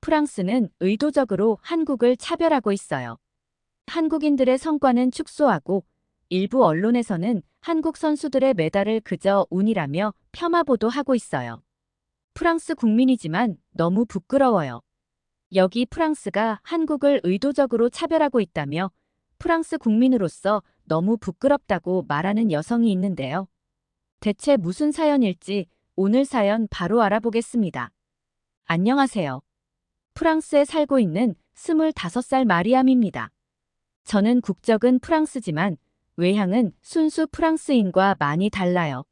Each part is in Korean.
프랑스는 의도적으로 한국을 차별하고 있어요. 한국인들의 성과는 축소하고 일부 언론에서는 한국 선수들의 메달을 그저 운이라며 폄하 보도하고 있어요. 프랑스 국민이지만 너무 부끄러워요. 여기 프랑스가 한국을 의도적으로 차별하고 있다며 프랑스 국민으로서 너무 부끄럽다고 말하는 여성이 있는데요. 대체 무슨 사연일지 오늘 사연 바로 알아보겠습니다. 안녕하세요. 프랑스에 살고 있는 25살 마리암입니다. 저는 국적은 프랑스지만 외향은 순수 프랑스인과 많이 달라요.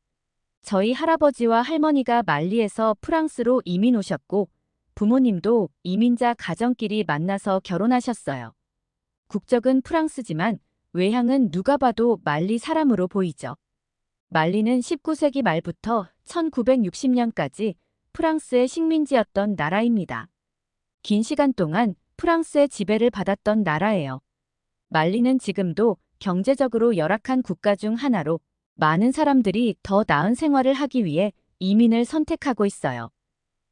저희 할아버지와 할머니가 말리에서 프랑스로 이민 오셨고 부모님도 이민자 가정끼리 만나서 결혼하셨어요. 국적은 프랑스지만 외향은 누가 봐도 말리 사람으로 보이죠. 말리는 19세기 말부터 1960년까지 프랑스의 식민지였던 나라입니다. 긴 시간 동안 프랑스의 지배를 받았던 나라예요. 말리는 지금도 경제적으로 열악한 국가 중 하나로 많은 사람들이 더 나은 생활을 하기 위해 이민을 선택하고 있어요.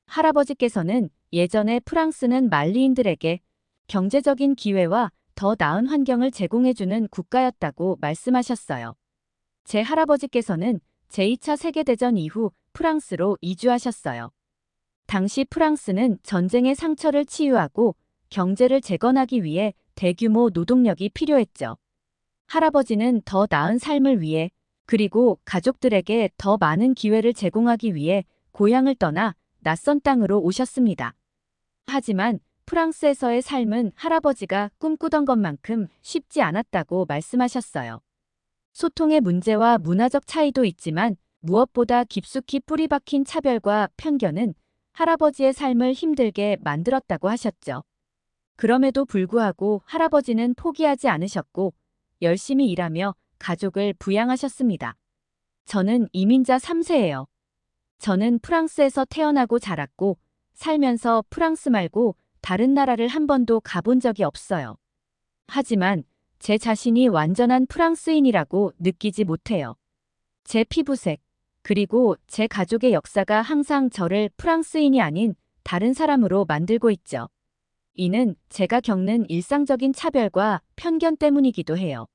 할아버지께서는 예전에 프랑스는 말리인들에게 경제적인 기회와 더 나은 환경을 제공해주는 국가였다고 말씀하셨어요. 제 할아버지께서는 제2차 세계대전 이후 프랑스로 이주하셨어요. 당시 프랑스는 전쟁의 상처를 치유하고 경제를 재건하기 위해 대규모 노동력이 필요했죠. 할아버지는 더 나은 삶을 위해 그리고 가족들에게 더 많은 기회를 제공하기 위해 고향을 떠나 낯선 땅으로 오셨습니다. 하지만 프랑스에서의 삶은 할아버지가 꿈꾸던 것만큼 쉽지 않았다고 말씀하셨어요. 소통의 문제와 문화적 차이도 있지만 무엇보다 깊숙이 뿌리 박힌 차별과 편견은 할아버지의 삶을 힘들게 만들었다고 하셨죠. 그럼에도 불구하고 할아버지는 포기하지 않으셨고 열심히 일하며 가족을 부양하셨습니다. 저는 이민자 3세예요. 저는 프랑스에서 태어나고 자랐고 살면서 프랑스 말고 다른 나라를 한 번도 가본 적이 없어요. 하지만 제 자신이 완전한 프랑스인이라고 느끼지 못해요. 제 피부색, 그리고 제 가족의 역사가 항상 저를 프랑스인이 아닌 다른 사람으로 만들고 있죠. 이는 제가 겪는 일상적인 차별과 편견 때문이기도 해요.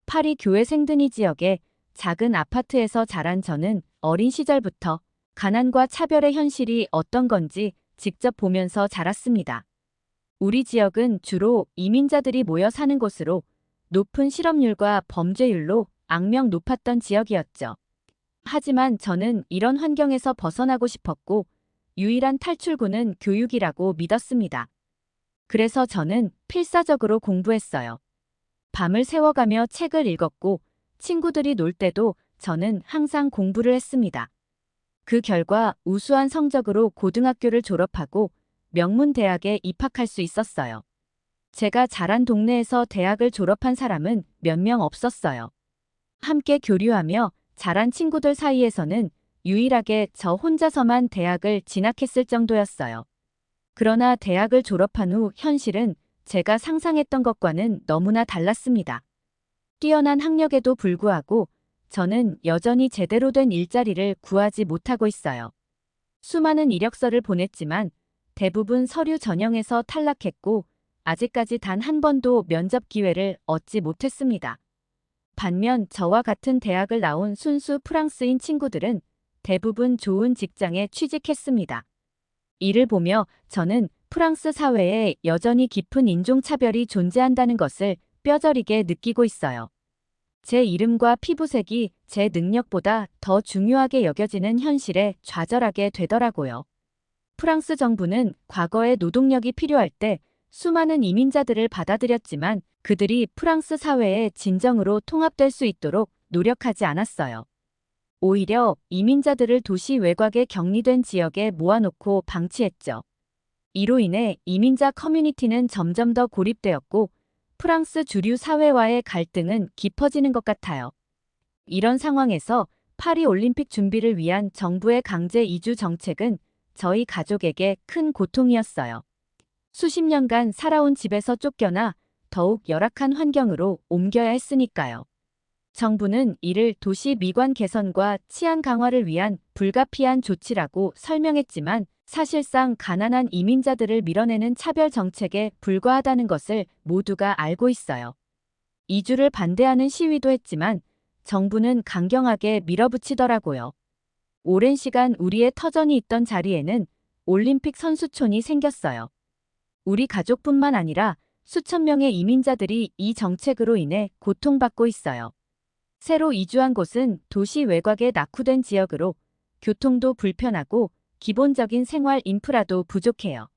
파리 교회 생드니 지역의 작은 아파트에서 자란 저는 어린 시절부터 가난과 차별의 현실이 어떤 건지 직접 보면서 자랐습니다. 우리 지역은 주로 이민자들이 모여 사는 곳으로 높은 실업률과 범죄율로 악명 높았던 지역이었죠. 하지만 저는 이런 환경에서 벗어나고 싶었고 유일한 탈출구는 교육이라고 믿었습니다. 그래서 저는 필사적으로 공부했어요. 밤을 새워가며 책을 읽었고 친구들이 놀 때도 저는 항상 공부를 했습니다. 그 결과 우수한 성적으로 고등학교를 졸업하고 명문 대학에 입학할 수 있었어요. 제가 자란 동네에서 대학을 졸업한 사람은 몇 명 없었어요. 함께 교류하며 자란 친구들 사이에서는 유일하게 저 혼자서만 대학을 진학했을 정도였어요. 그러나 대학을 졸업한 후 현실은 제가 상상했던 것과는 너무나 달랐습니다. 뛰어난 학력에도 불구하고 저는 여전히 제대로 된 일자리를 구하지 못하고 있어요. 수많은 이력서를 보냈지만 대부분 서류 전형에서 탈락했고 아직까지 단 한 번도 면접 기회를 얻지 못했습니다. 반면 저와 같은 대학을 나온 순수 프랑스인 친구들은 대부분 좋은 직장에 취직했습니다. 이를 보며 저는 프랑스 사회에 여전히 깊은 인종차별이 존재한다는 것을 뼈저리게 느끼고 있어요. 제 이름과 피부색이 제 능력보다 더 중요하게 여겨지는 현실에 좌절하게 되더라고요. 프랑스 정부는 과거에 노동력이 필요할 때 수많은 이민자들을 받아들였지만 그들이 프랑스 사회에 진정으로 통합될 수 있도록 노력하지 않았어요. 오히려 이민자들을 도시 외곽의 격리된 지역에 모아놓고 방치했죠. 이로 인해 이민자 커뮤니티는 점점 더 고립되었고 프랑스 주류 사회와의 갈등은 깊어지는 것 같아요. 이런 상황에서 파리 올림픽 준비를 위한 정부의 강제 이주 정책은 저희 가족에게 큰 고통이었어요. 수십 년간 살아온 집에서 쫓겨나 더욱 열악한 환경으로 옮겨야 했으니까요. 정부는 이를 도시 미관 개선과 치안 강화를 위한 불가피한 조치라고 설명했지만 사실상 가난한 이민자들을 밀어내는 차별 정책에 불과하다는 것을 모두가 알고 있어요. 이주를 반대하는 시위도 했지만 정부는 강경하게 밀어붙이더라고요. 오랜 시간 우리의 터전이 있던 자리에는 올림픽 선수촌이 생겼어요. 우리 가족뿐만 아니라 수천 명의 이민자들이 이 정책으로 인해 고통받고 있어요. 새로 이주한 곳은 도시 외곽에 낙후된 지역으로 교통도 불편하고 기본적인 생활 인프라도 부족해요.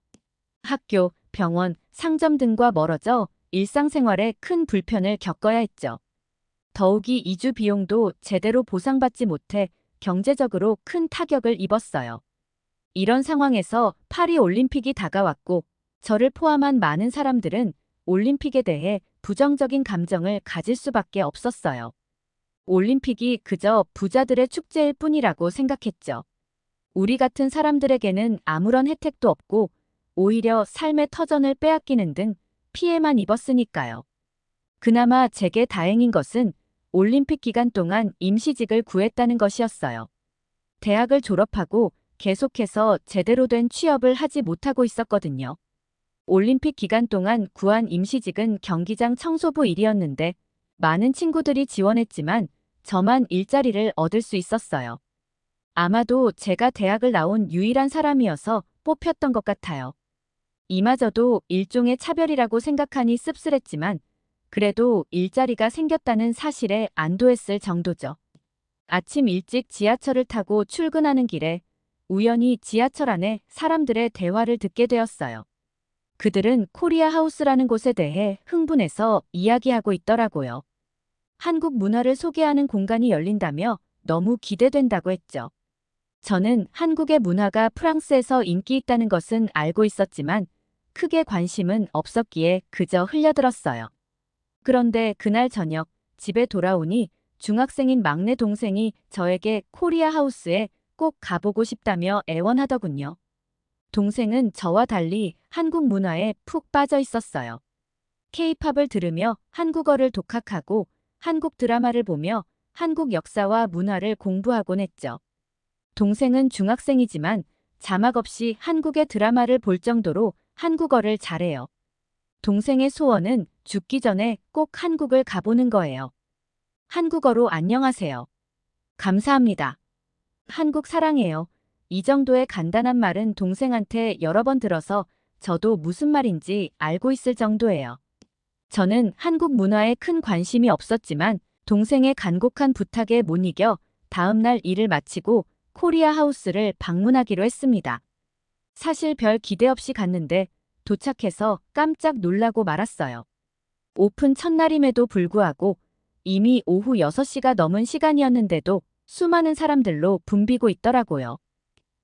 학교, 병원, 상점 등과 멀어져 일상생활에 큰 불편을 겪어야 했죠. 더욱이 이주 비용도 제대로 보상받지 못해 경제적으로 큰 타격을 입었어요. 이런 상황에서 파리 올림픽이 다가왔고 저를 포함한 많은 사람들은 올림픽에 대해 부정적인 감정을 가질 수밖에 없었어요. 올림픽이 그저 부자들의 축제일 뿐이라고 생각했죠. 우리 같은 사람들에게는 아무런 혜택도 없고 오히려 삶의 터전을 빼앗기는 등 피해만 입었으니까요. 그나마 제게 다행인 것은 올림픽 기간 동안 임시직을 구했다는 것이었어요. 대학을 졸업하고 계속해서 제대로 된 취업을 하지 못하고 있었거든요. 올림픽 기간 동안 구한 임시직은 경기장 청소부 일이었는데 많은 친구들이 지원했지만 저만 일자리를 얻을 수 있었어요. 아마도 제가 대학을 나온 유일한 사람이어서 뽑혔던 것 같아요. 이마저도 일종의 차별이라고 생각하니 씁쓸했지만 그래도 일자리가 생겼다는 사실에 안도했을 정도죠. 아침 일찍 지하철을 타고 출근하는 길에 우연히 지하철 안에 사람들의 대화를 듣게 되었어요. 그들은 코리아 하우스라는 곳에 대해 흥분해서 이야기하고 있더라고요. 한국 문화를 소개하는 공간이 열린다며 너무 기대된다고 했죠. 저는 한국의 문화가 프랑스에서 인기 있다는 것은 알고 있었지만 크게 관심은 없었기에 그저 흘려들었어요. 그런데 그날 저녁 집에 돌아오니 중학생인 막내 동생이 저에게 코리아 하우스에 꼭 가보고 싶다며 애원하더군요. 동생은 저와 달리 한국 문화에 푹 빠져 있었어요. K-팝을 들으며 한국어를 독학하고 한국 드라마를 보며 한국 역사와 문화를 공부하곤 했죠. 동생은 중학생이지만 자막 없이 한국의 드라마를 볼 정도로 한국어를 잘해요. 동생의 소원은 죽기 전에 꼭 한국을 가보는 거예요. 한국어로 안녕하세요. 감사합니다. 한국 사랑해요. 이 정도의 간단한 말은 동생한테 여러 번 들어서 저도 무슨 말인지 알고 있을 정도예요. 저는 한국 문화에 큰 관심이 없었지만 동생의 간곡한 부탁에 못 이겨 다음 날 일을 마치고 코리아 하우스를 방문하기로 했습니다. 사실 별 기대 없이 갔는데 도착해서 깜짝 놀라고 말았어요. 오픈 첫날임에도 불구하고 이미 오후 6시가 넘은 시간이었는데도 수많은 사람들로 붐비고 있더라고요.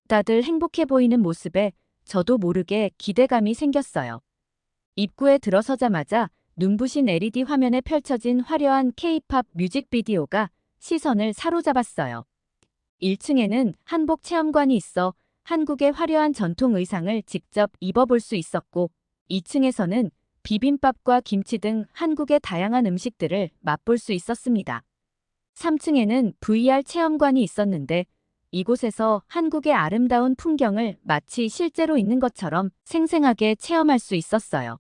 다들 행복해 보이는 모습에 저도 모르게 기대감이 생겼어요. 입구에 들어서자마자 눈부신 LED 화면에 펼쳐진 화려한 K-팝 뮤직비디오가 시선을 사로잡았어요. 1층에는 한복 체험관이 있어 한국의 화려한 전통 의상을 직접 입어볼 수 있었고 2층에서는 비빔밥과 김치 등 한국의 다양한 음식들을 맛볼 수 있었습니다. 3층에는 VR 체험관이 있었는데 이곳에서 한국의 아름다운 풍경을 마치 실제로 있는 것처럼 생생하게 체험할 수 있었어요.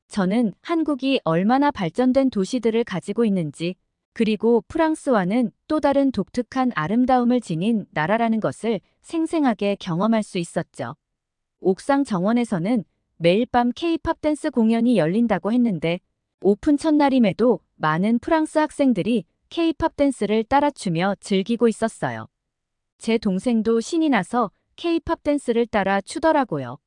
저는 한국이 얼마나 발전된 도시들을 가지고 있는지 그리고 프랑스와는 또 다른 독특한 아름다움을 지닌 나라라는 것을 생생하게 경험할 수 있었죠. 옥상 정원에서는 매일 밤 K-팝 댄스 공연이 열린다고 했는데 오픈 첫날임에도 많은 프랑스 학생들이 K-팝 댄스를 따라 추며 즐기고 있었어요. 제 동생도 신이 나서 K-팝 댄스를 따라 추더라고요.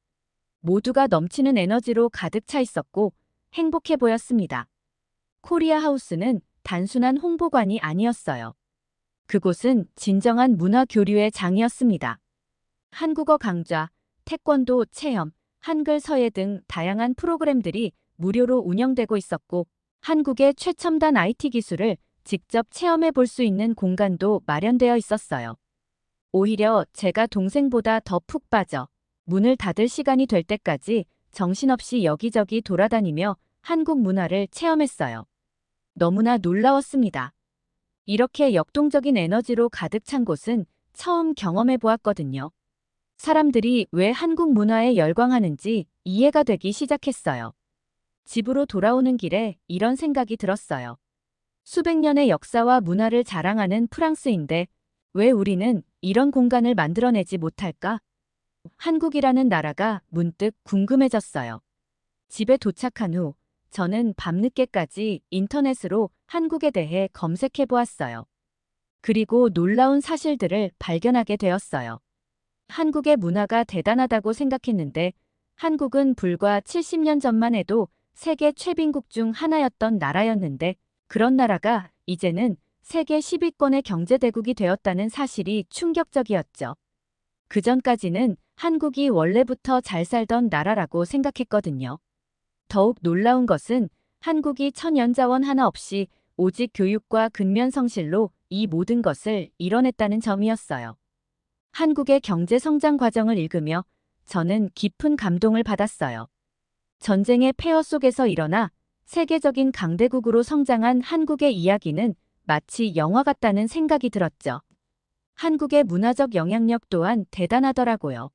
모두가 넘치는 에너지로 가득 차 있었고 행복해 보였습니다. 코리아 하우스는 단순한 홍보관이 아니었어요. 그곳은 진정한 문화 교류의 장이었습니다. 한국어 강좌, 태권도 체험, 한글 서예 등 다양한 프로그램들이 무료로 운영되고 있었고 한국의 최첨단 IT 기술을 직접 체험해 볼 수 있는 공간도 마련되어 있었어요. 오히려 제가 동생보다 더 푹 빠져 문을 닫을 시간이 될 때까지 정신없이 여기저기 돌아다니며 한국 문화를 체험했어요. 너무나 놀라웠습니다. 이렇게 역동적인 에너지로 가득 찬 곳은 처음 경험해 보았거든요. 사람들이 왜 한국 문화에 열광하는지 이해가 되기 시작했어요. 집으로 돌아오는 길에 이런 생각이 들었어요. 수백 년의 역사와 문화를 자랑하는 프랑스인데 왜 우리는 이런 공간을 만들어내지 못할까? 한국이라는 나라가 문득 궁금해졌어요. 집에 도착한 후 저는 밤늦게까지 인터넷으로 한국에 대해 검색해 보았어요. 그리고 놀라운 사실들을 발견하게 되었어요. 한국의 문화가 대단하다고 생각했는데 한국은 불과 70년 전만 해도 세계 최빈국 중 하나였던 나라였는데 그런 나라가 이제는 세계 10위권의 경제대국이 되었다는 사실이 충격적이었죠. 그전까지는 한국이 원래부터 잘 살던 나라라고 생각했거든요. 더욱 놀라운 것은 한국이 천연자원 하나 없이 오직 교육과 근면성실로 이 모든 것을 이뤄냈다는 점이었어요. 한국의 경제 성장 과정을 읽으며 저는 깊은 감동을 받았어요. 전쟁의 폐허 속에서 일어나 세계적인 강대국으로 성장한 한국의 이야기는 마치 영화 같다는 생각이 들었죠. 한국의 문화적 영향력 또한 대단하더라고요.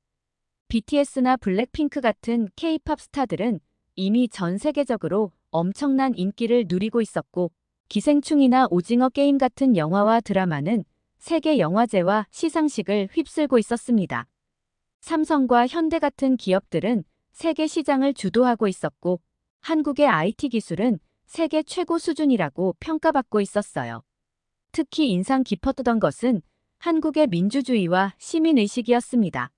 BTS나 블랙핑크 같은 K-팝 스타들은 이미 전 세계적으로 엄청난 인기를 누리고 있었고, 기생충이나 오징어 게임 같은 영화와 드라마는 세계 영화제와 시상식을 휩쓸고 있었습니다. 삼성과 현대 같은 기업들은 세계 시장을 주도하고 있었고, 한국의 IT 기술은 세계 최고 수준이라고 평가받고 있었어요. 특히 인상 깊었던 것은 한국의 민주주의와 시민의식이었습니다.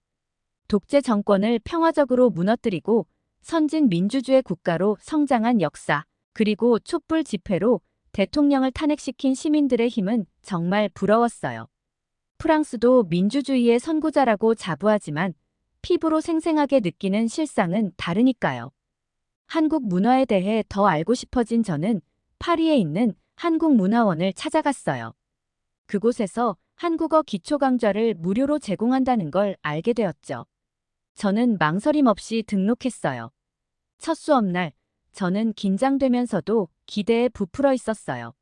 독재 정권을 평화적으로 무너뜨리고 선진 민주주의 국가로 성장한 역사, 그리고 촛불 집회로 대통령을 탄핵시킨 시민들의 힘은 정말 부러웠어요. 프랑스도 민주주의의 선구자라고 자부하지만 피부로 생생하게 느끼는 실상은 다르니까요. 한국 문화에 대해 더 알고 싶어진 저는 파리에 있는 한국문화원을 찾아갔어요. 그곳에서 한국어 기초 강좌를 무료로 제공한다는 걸 알게 되었죠. 저는 망설임 없이 등록했어요. 첫 수업날, 저는 긴장되면서도 기대에 부풀어 있었어요.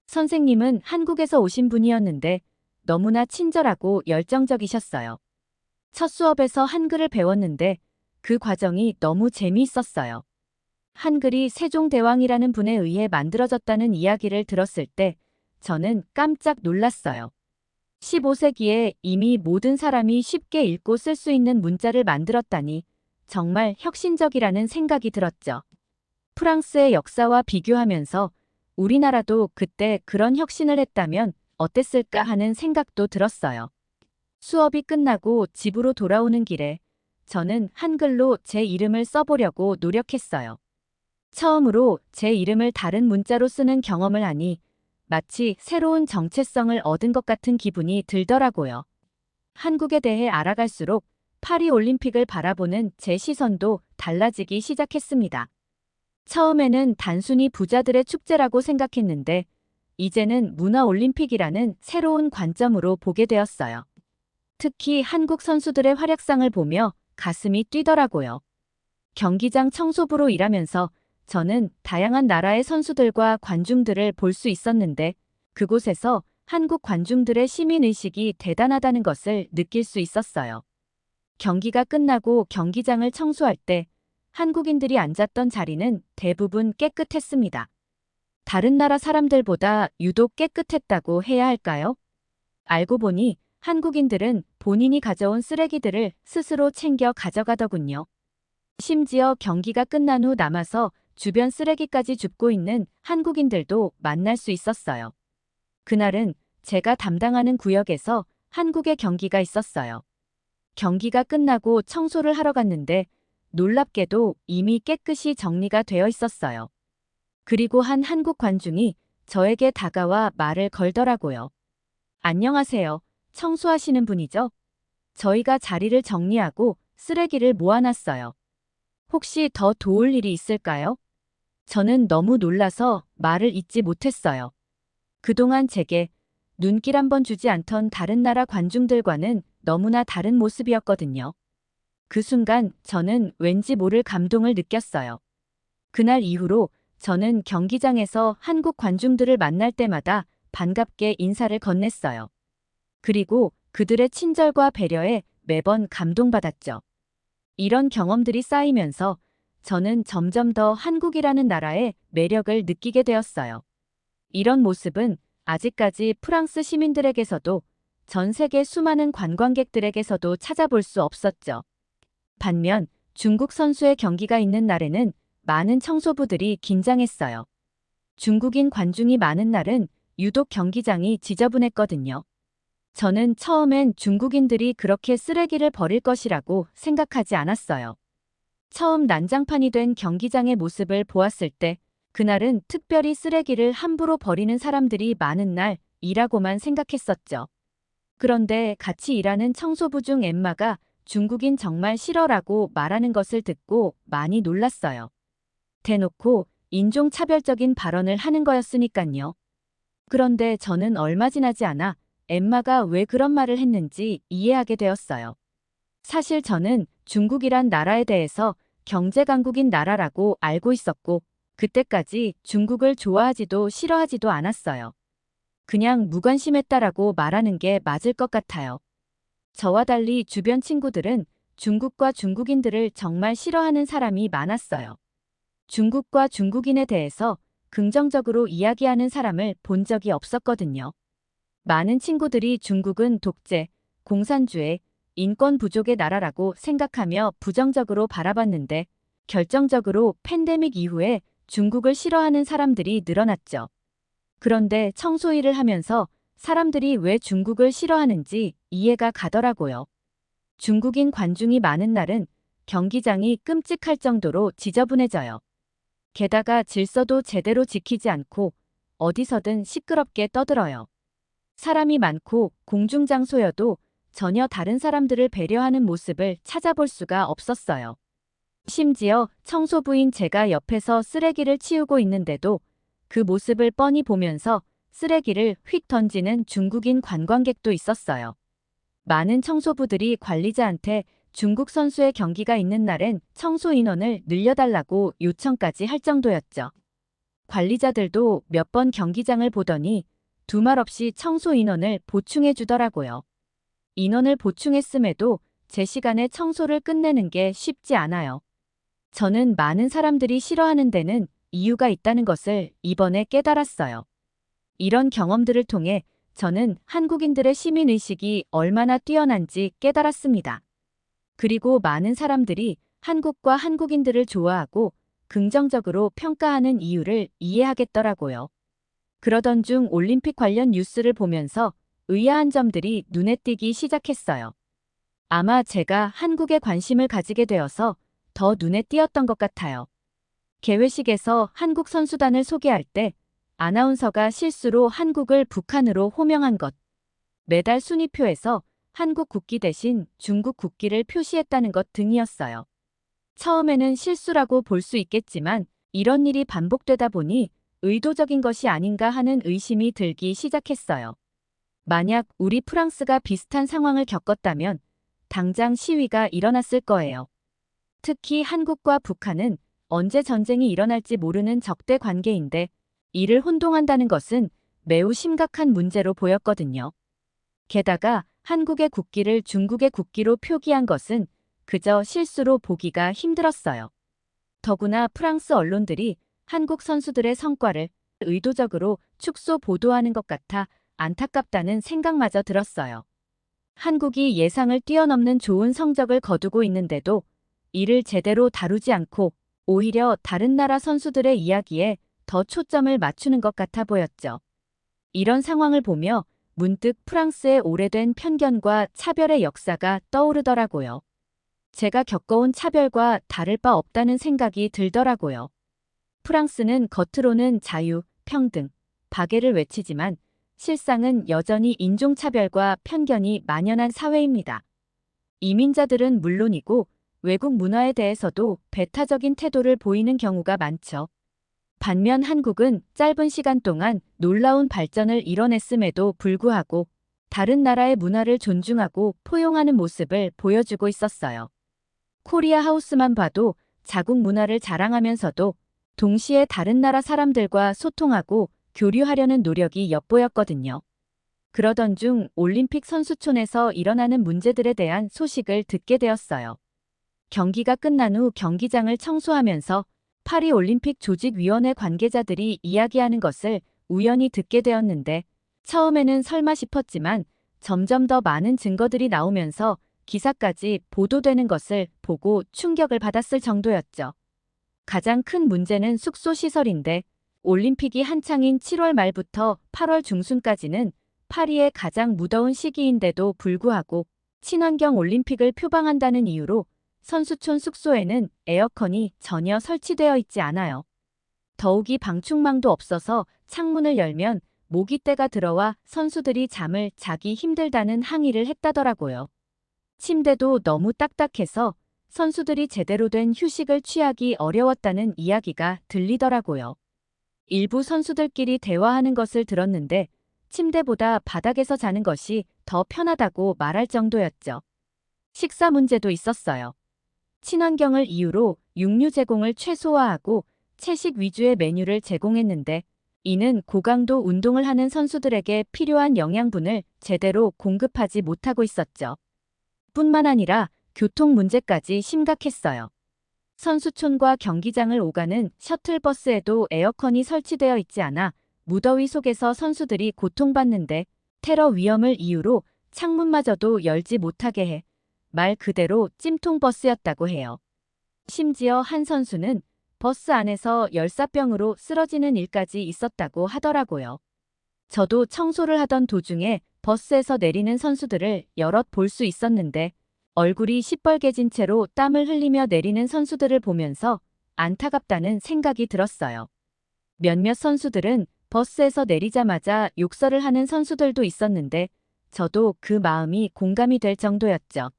선생님은 한국에서 오신 분이었는데 너무나 친절하고 열정적이셨어요. 첫 수업에서 한글을 배웠는데 그 과정이 너무 재미있었어요. 한글이 세종대왕이라는 분에 의해 만들어졌다는 이야기를 들었을 때 저는 깜짝 놀랐어요. 15세기에 이미 모든 사람이 쉽게 읽고 쓸 수 있는 문자를 만들었다니 정말 혁신적이라는 생각이 들었죠. 프랑스의 역사와 비교하면서 우리나라도 그때 그런 혁신을 했다면 어땠을까 하는 생각도 들었어요. 수업이 끝나고 집으로 돌아오는 길에 저는 한글로 제 이름을 써보려고 노력했어요. 처음으로 제 이름을 다른 문자로 쓰는 경험을 하니 마치 새로운 정체성을 얻은 것 같은 기분이 들더라고요. 한국에 대해 알아갈수록 파리 올림픽을 바라보는 제 시선도 달라지기 시작했습니다. 처음에는 단순히 부자들의 축제라고 생각했는데 이제는 문화올림픽이라는 새로운 관점으로 보게 되었어요. 특히 한국 선수들의 활약상을 보며 가슴이 뛰더라고요. 경기장 청소부로 일하면서 저는 다양한 나라의 선수들과 관중들을 볼 수 있었는데 그곳에서 한국 관중들의 시민의식이 대단하다는 것을 느낄 수 있었어요. 경기가 끝나고 경기장을 청소할 때 한국인들이 앉았던 자리는 대부분 깨끗했습니다. 다른 나라 사람들보다 유독 깨끗했다고 해야 할까요? 알고 보니 한국인들은 본인이 가져온 쓰레기들을 스스로 챙겨 가져가더군요. 심지어 경기가 끝난 후 남아서 주변 쓰레기까지 줍고 있는 한국인들도 만날 수 있었어요. 그날은 제가 담당하는 구역에서 한국의 경기가 있었어요. 경기가 끝나고 청소를 하러 갔는데 놀랍게도 이미 깨끗이 정리가 되어 있었어요. 그리고 한 한국 관중이 저에게 다가와 말을 걸더라고요. 안녕하세요. 청소하시는 분이죠? 저희가 자리를 정리하고 쓰레기를 모아놨어요. 혹시 더 도울 일이 있을까요? 저는 너무 놀라서 말을 잇지 못했어요. 그동안 제게 눈길 한번 주지 않던 다른 나라 관중들과는 너무나 다른 모습이었거든요. 그 순간 저는 왠지 모를 감동을 느꼈어요. 그날 이후로 저는 경기장에서 한국 관중들을 만날 때마다 반갑게 인사를 건넸어요. 그리고 그들의 친절과 배려에 매번 감동받았죠. 이런 경험들이 쌓이면서 저는 점점 더 한국이라는 나라의 매력을 느끼게 되었어요. 이런 모습은 아직까지 프랑스 시민들에게서도 전 세계 수많은 관광객들에게서도 찾아볼 수 없었죠. 반면 중국 선수의 경기가 있는 날에는 많은 청소부들이 긴장했어요. 중국인 관중이 많은 날은 유독 경기장이 지저분했거든요. 저는 처음엔 중국인들이 그렇게 쓰레기를 버릴 것이라고 생각하지 않았어요. 처음 난장판이 된 경기장의 모습을 보았을 때 그날은 특별히 쓰레기를 함부로 버리는 사람들이 많은 날이라고만 생각했었죠. 그런데 같이 일하는 청소부 중 엠마가 중국인 정말 싫어라고 말하는 것을 듣고 많이 놀랐어요. 대놓고 인종차별적인 발언을 하는 거였으니깐요. 그런데 저는 얼마 지나지 않아 엠마가 왜 그런 말을 했는지 이해하게 되었어요. 사실 저는 중국이란 나라에 대해서 경제강국인 나라라고 알고 있었고 그때까지 중국을 좋아하지도 싫어하지도 않았어요. 그냥 무관심했다라고 말하는 게 맞을 것 같아요. 저와 달리 주변 친구들은 중국과 중국인들을 정말 싫어하는 사람이 많았어요. 중국과 중국인에 대해서 긍정적으로 이야기하는 사람을 본 적이 없었거든요. 많은 친구들이 중국은 독재, 공산주의, 인권 부족의 나라라고 생각하며 부정적으로 바라봤는데 결정적으로 팬데믹 이후에 중국을 싫어하는 사람들이 늘어났죠. 그런데 청소일을 하면서 사람들이 왜 중국을 싫어하는지 이해가 가더라고요. 중국인 관중이 많은 날은 경기장이 끔찍할 정도로 지저분해져요. 게다가 질서도 제대로 지키지 않고 어디서든 시끄럽게 떠들어요. 사람이 많고 공중장소여도 전혀 다른 사람들을 배려하는 모습을 찾아볼 수가 없었어요. 심지어 청소부인 제가 옆에서 쓰레기를 치우고 있는데도 그 모습을 뻔히 보면서 쓰레기를 휙 던지는 중국인 관광객도 있었어요. 많은 청소부들이 관리자한테 중국 선수의 경기가 있는 날엔 청소 인원을 늘려달라고 요청까지 할 정도였죠. 관리자들도 몇 번 경기장을 보더니 두말 없이 청소 인원을 보충해 주더라고요. 인원을 보충했음에도 제 시간에 청소를 끝내는 게 쉽지 않아요. 저는 많은 사람들이 싫어하는 데는 이유가 있다는 것을 이번에 깨달았어요. 이런 경험들을 통해 저는 한국인들의 시민의식이 얼마나 뛰어난지 깨달았습니다. 그리고 많은 사람들이 한국과 한국인들을 좋아하고 긍정적으로 평가하는 이유를 이해하겠더라고요. 그러던 중 올림픽 관련 뉴스를 보면서 의아한 점들이 눈에 띄기 시작했어요. 아마 제가 한국에 관심을 가지게 되어서 더 눈에 띄었던 것 같아요. 개회식에서 한국 선수단을 소개할 때 아나운서가 실수로 한국을 북한으로 호명한 것, 메달 순위표에서 한국 국기 대신 중국 국기를 표시했다는 것 등이었어요. 처음에는 실수라고 볼 수 있겠지만 이런 일이 반복되다 보니 의도적인 것이 아닌가 하는 의심이 들기 시작했어요. 만약 우리 프랑스가 비슷한 상황을 겪었다면 당장 시위가 일어났을 거예요. 특히 한국과 북한은 언제 전쟁이 일어날지 모르는 적대 관계인데 이를 혼동한다는 것은 매우 심각한 문제로 보였거든요. 게다가 한국의 국기를 중국의 국기로 표기한 것은 그저 실수로 보기가 힘들었어요. 더구나 프랑스 언론들이 한국 선수들의 성과를 의도적으로 축소 보도하는 것 같아 안타깝다는 생각마저 들었어요. 한국이 예상을 뛰어넘는 좋은 성적을 거두고 있는데도 이를 제대로 다루지 않고 오히려 다른 나라 선수들의 이야기에 더 초점을 맞추는 것 같아 보였죠. 이런 상황을 보며 문득 프랑스의 오래된 편견과 차별의 역사가 떠오르더라고요. 제가 겪어온 차별과 다를 바 없다는 생각이 들더라고요. 프랑스는 겉으로는 자유, 평등, 박애를 외치지만 실상은 여전히 인종차별과 편견이 만연한 사회입니다. 이민자들은 물론이고 외국 문화에 대해서도 배타적인 태도를 보이는 경우가 많죠. 반면 한국은 짧은 시간 동안 놀라운 발전을 이뤄냈음에도 불구하고 다른 나라의 문화를 존중하고 포용하는 모습을 보여주고 있었어요. 코리아 하우스만 봐도 자국 문화를 자랑하면서도 동시에 다른 나라 사람들과 소통하고 교류하려는 노력이 엿보였거든요. 그러던 중 올림픽 선수촌에서 일어나는 문제들에 대한 소식을 듣게 되었어요. 경기가 끝난 후 경기장을 청소하면서 파리올림픽 조직위원회 관계자들이 이야기하는 것을 우연히 듣게 되었는데 처음에는 설마 싶었지만 점점 더 많은 증거들이 나오면서 기사까지 보도되는 것을 보고 충격을 받았을 정도였죠. 가장 큰 문제는 숙소 시설인데 올림픽이 한창인 7월 말부터 8월 중순까지는 파리의 가장 무더운 시기인데도 불구하고 친환경 올림픽을 표방한다는 이유로 선수촌 숙소에는 에어컨이 전혀 설치되어 있지 않아요. 더욱이 방충망도 없어서 창문을 열면 모기떼가 들어와 선수들이 잠을 자기 힘들다는 항의를 했다더라고요. 침대도 너무 딱딱해서 선수들이 제대로 된 휴식을 취하기 어려웠다는 이야기가 들리더라고요. 일부 선수들끼리 대화하는 것을 들었는데 침대보다 바닥에서 자는 것이 더 편하다고 말할 정도였죠. 식사 문제도 있었어요. 친환경을 이유로 육류 제공을 최소화하고 채식 위주의 메뉴를 제공했는데 이는 고강도 운동을 하는 선수들에게 필요한 영양분을 제대로 공급하지 못하고 있었죠. 뿐만 아니라 교통 문제까지 심각했어요. 선수촌과 경기장을 오가는 셔틀버스에도 에어컨이 설치되어 있지 않아 무더위 속에서 선수들이 고통받는데 테러 위험을 이유로 창문마저도 열지 못하게 해 말 그대로 찜통버스였다고 해요. 심지어 한 선수는 버스 안에서 열사병으로 쓰러지는 일까지 있었다고 하더라고요. 저도 청소를 하던 도중에 버스에서 내리는 선수들을 여럿 볼 수 있었는데 얼굴이 시뻘개진 채로 땀을 흘리며 내리는 선수들을 보면서 안타깝다는 생각이 들었어요. 몇몇 선수들은 버스에서 내리자마자 욕설을 하는 선수들도 있었는데 저도 그 마음이 공감이 될 정도였죠.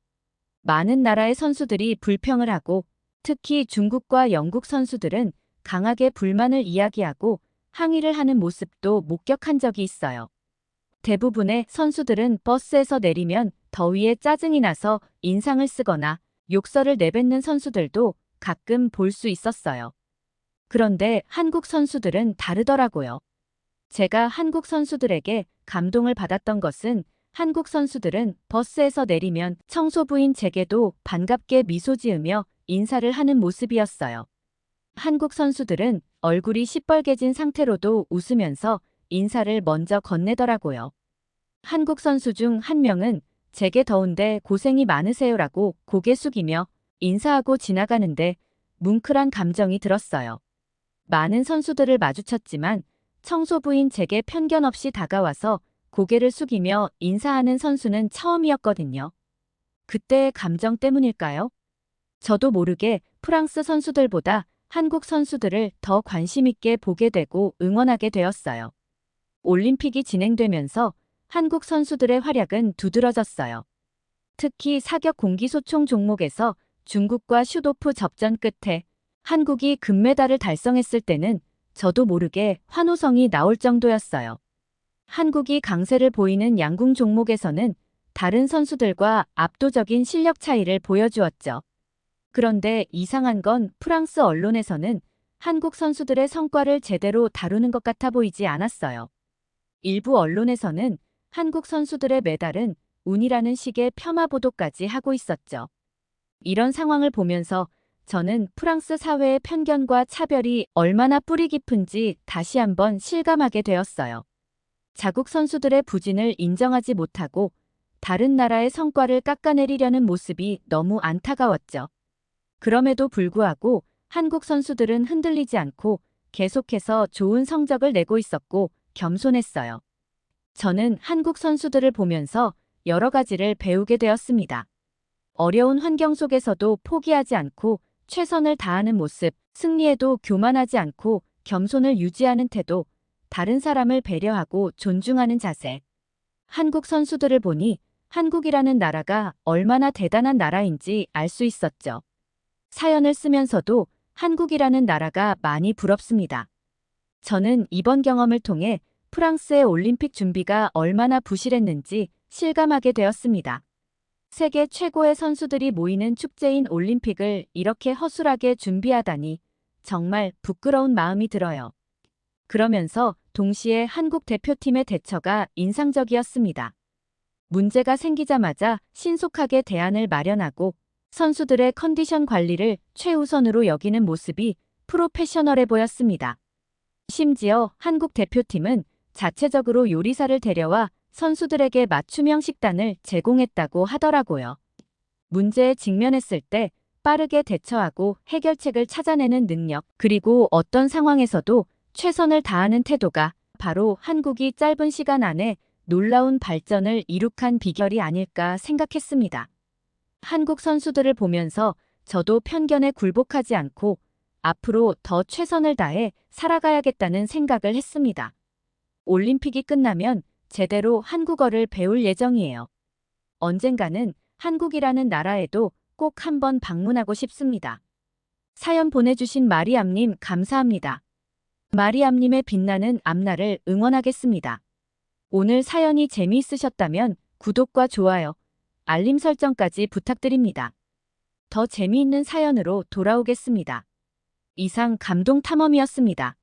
많은 나라의 선수들이 불평을 하고 특히 중국과 영국 선수들은 강하게 불만을 이야기하고 항의를 하는 모습도 목격한 적이 있어요. 대부분의 선수들은 버스에서 내리면 더위에 짜증이 나서 인상을 쓰거나 욕설을 내뱉는 선수들도 가끔 볼 수 있었어요. 그런데 한국 선수들은 다르더라고요. 제가 한국 선수들에게 감동을 받았던 것은 한국 선수들은 버스에서 내리면 청소부인 제게도 반갑게 미소 지으며 인사를 하는 모습이었어요. 한국 선수들은 얼굴이 시뻘개진 상태로도 웃으면서 인사를 먼저 건네더라고요. 한국 선수 중 한 명은 제게 더운데 고생이 많으세요라고 고개 숙이며 인사하고 지나가는데 뭉클한 감정이 들었어요. 많은 선수들을 마주쳤지만 청소부인 제게 편견 없이 다가와서 고개를 숙이며 인사하는 선수는 처음이었거든요. 그때의 감정 때문일까요? 저도 모르게 프랑스 선수들보다 한국 선수들을 더 관심 있게 보게 되고 응원하게 되었어요. 올림픽이 진행되면서 한국 선수들의 활약은 두드러졌어요. 특히 사격 공기소총 종목에서 중국과 슛오프 접전 끝에 한국이 금메달을 달성했을 때는 저도 모르게 환호성이 나올 정도였어요. 한국이 강세를 보이는 양궁 종목에서는 다른 선수들과 압도적인 실력 차이를 보여주었죠. 그런데 이상한 건 프랑스 언론에서는 한국 선수들의 성과를 제대로 다루는 것 같아 보이지 않았어요. 일부 언론에서는 한국 선수들의 메달은 운이라는 식의 폄하 보도까지 하고 있었죠. 이런 상황을 보면서 저는 프랑스 사회의 편견과 차별이 얼마나 뿌리 깊은지 다시 한번 실감하게 되었어요. 자국 선수들의 부진을 인정하지 못하고 다른 나라의 성과를 깎아내리려는 모습이 너무 안타까웠죠. 그럼에도 불구하고 한국 선수들은 흔들리지 않고 계속해서 좋은 성적을 내고 있었고 겸손했어요. 저는 한국 선수들을 보면서 여러 가지를 배우게 되었습니다. 어려운 환경 속에서도 포기하지 않고 최선을 다하는 모습, 승리에도 교만하지 않고 겸손을 유지하는 태도, 다른 사람을 배려하고 존중하는 자세. 한국 선수들을 보니 한국이라는 나라가 얼마나 대단한 나라인지 알 수 있었죠. 사연을 쓰면서도 한국이라는 나라가 많이 부럽습니다. 저는 이번 경험을 통해 프랑스의 올림픽 준비가 얼마나 부실했는지 실감하게 되었습니다. 세계 최고의 선수들이 모이는 축제인 올림픽을 이렇게 허술하게 준비하다니 정말 부끄러운 마음이 들어요. 그러면서 동시에 한국 대표팀의 대처가 인상적이었습니다. 문제가 생기자마자 신속하게 대안을 마련하고 선수들의 컨디션 관리를 최우선으로 여기는 모습이 프로페셔널해 보였습니다. 심지어 한국 대표팀은 자체적으로 요리사를 데려와 선수들에게 맞춤형 식단을 제공했다고 하더라고요. 문제에 직면했을 때 빠르게 대처하고 해결책을 찾아내는 능력, 그리고 어떤 상황에서도 최선을 다하는 태도가 바로 한국이 짧은 시간 안에 놀라운 발전을 이룩한 비결이 아닐까 생각했습니다. 한국 선수들을 보면서 저도 편견에 굴복하지 않고 앞으로 더 최선을 다해 살아가야겠다는 생각을 했습니다. 올림픽이 끝나면 제대로 한국어를 배울 예정이에요. 언젠가는 한국이라는 나라에도 꼭 한번 방문하고 싶습니다. 사연 보내주신 마리암님 감사합니다. 마리암님의 빛나는 앞날을 응원하겠습니다. 오늘 사연이 재미있으셨다면 구독과 좋아요, 알림 설정까지 부탁드립니다. 더 재미있는 사연으로 돌아오겠습니다. 이상 감동 탐험이었습니다.